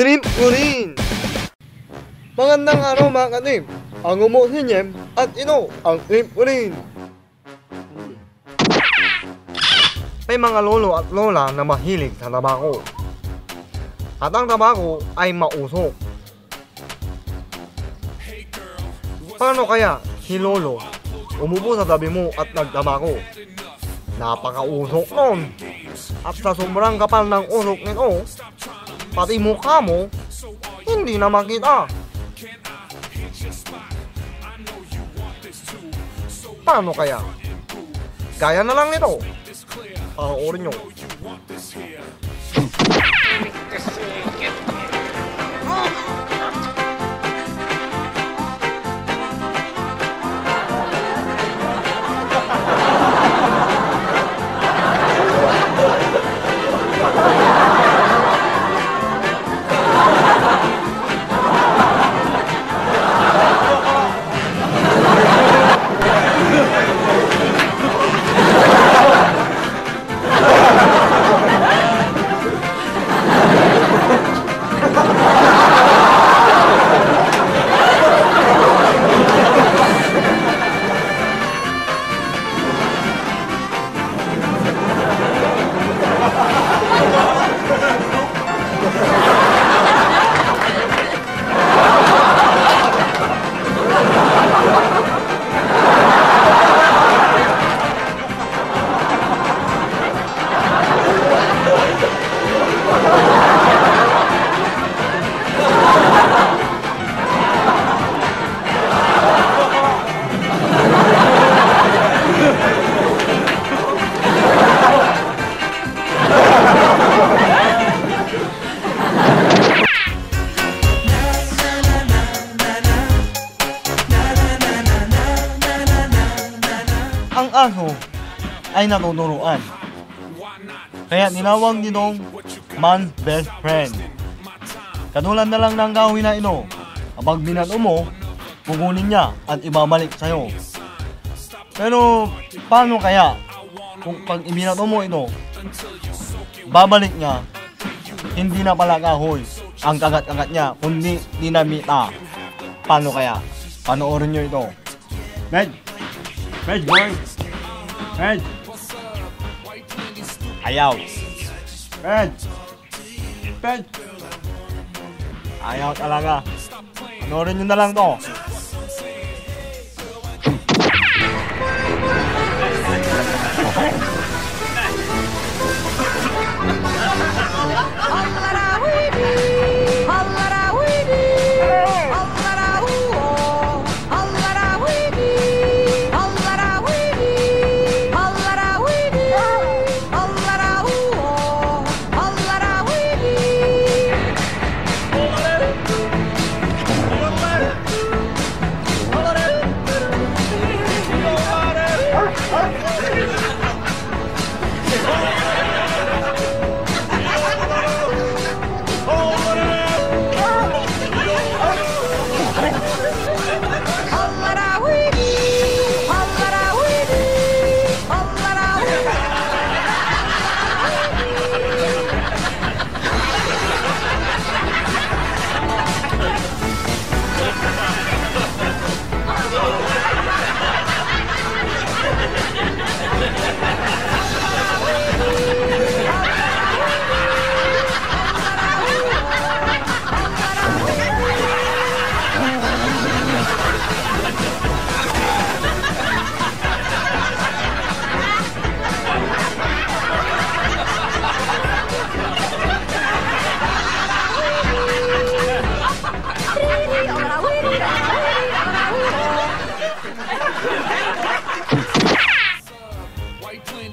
Dream Urin! Magandang araw mga katim! Ang umusinyem at ino ang Dream Urin! May mga lolo at lola na mahilig sa tabako. At ang tabako ay mausok. Paano kaya si lolo umupo sa tabi mo at nagtabako? Napakausok nun. At sa sobrang kapal ng usok nito, pati mukha mo hindi na makita. Paano kaya? Gaya na lang nito. Panoorin nyo. Ang aso ay natuturuan. Kaya tinawag nitong man's best friend. Katulad na lang ng kahoy na ino. Kapag binato mo, kukunin niya at ibabalik sa'yo. Pero paano kaya kung pag ibinato mo ito, babalik niya, hindi na pala kahoy ang kagat-kagat niya, kundi dinamita. Paano kaya? Panoorin nyo ito. Med boy! Med! Ayaw! Med! Ayaw talaga. Panoorin nyo na lang to.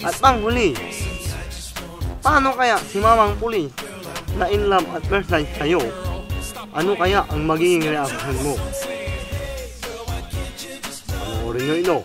At panghuli, paano kaya si Mamang Pulis na in love at first sight sa'yo? Ano kaya ang magiging reaction mo? Panoorin nyo ito.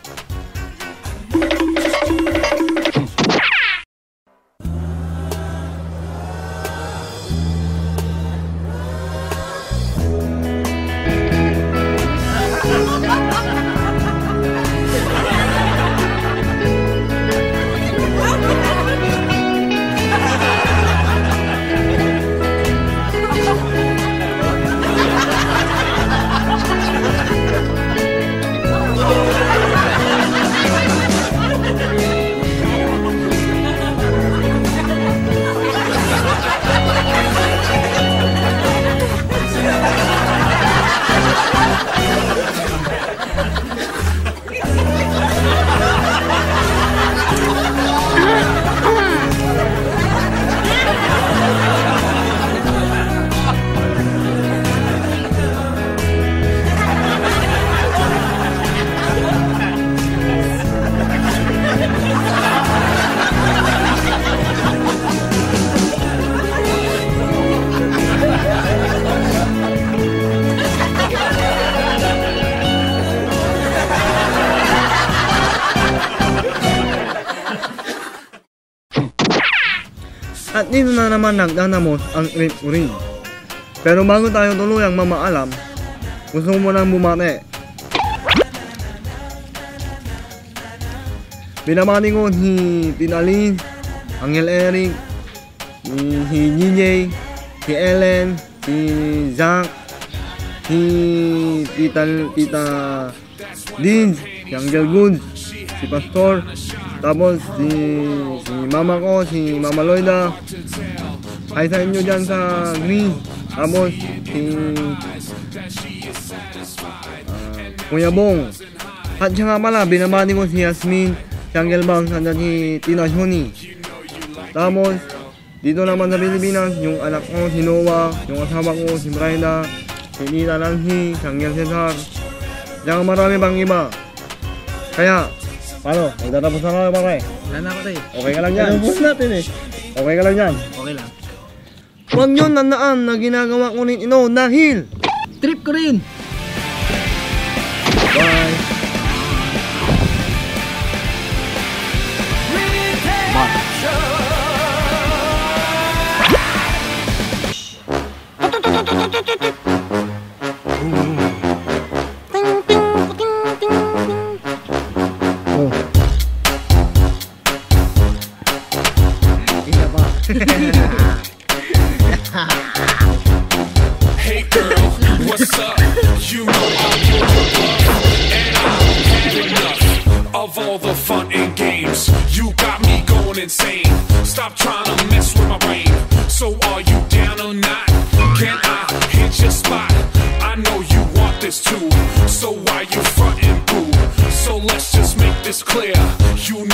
At dito na naman nagdanamos ang ring. Pero bago tayo tuluyang mamaalam, gusto mo nang bumate. Binamati ko si Tinalin, Angel Eric, si DJ, si Ellen, si Zach, si Tita Dean, si Angel Good, si Pastor, tapos si mama ko, si Mama Loida. Hi sa inyo dyan sa Green. Tapos si Kuya Bong. At siya nga pala, binamati ko si Yasmin, si Angel Bangs, at si Tina Shoni. Tapos dito naman sa Pilipinas, yung anak ko si Noah, yung asawa ko si Bryda, si Nita Nancy, si Angel Cesar, at marami pang iba. Kaya, paano? Magtatapos na kayo, pare. Wala na ako tayo. Okay ka lang yan? Tapos natin eh. Okay ka lang yan? Okay lang. Huwag nyo nandaan na ginagawa ko rin ino dahil Trip ko rin. bye. Isa pa. Hey girl, what's up? You know I'm your and I've had enough of all the fun and games. You got me going insane. Stop trying to mess with my brain. So are you down or not? Can I hit your spot? I know you want this too. So why you frontin', boo? So let's just make this clear. You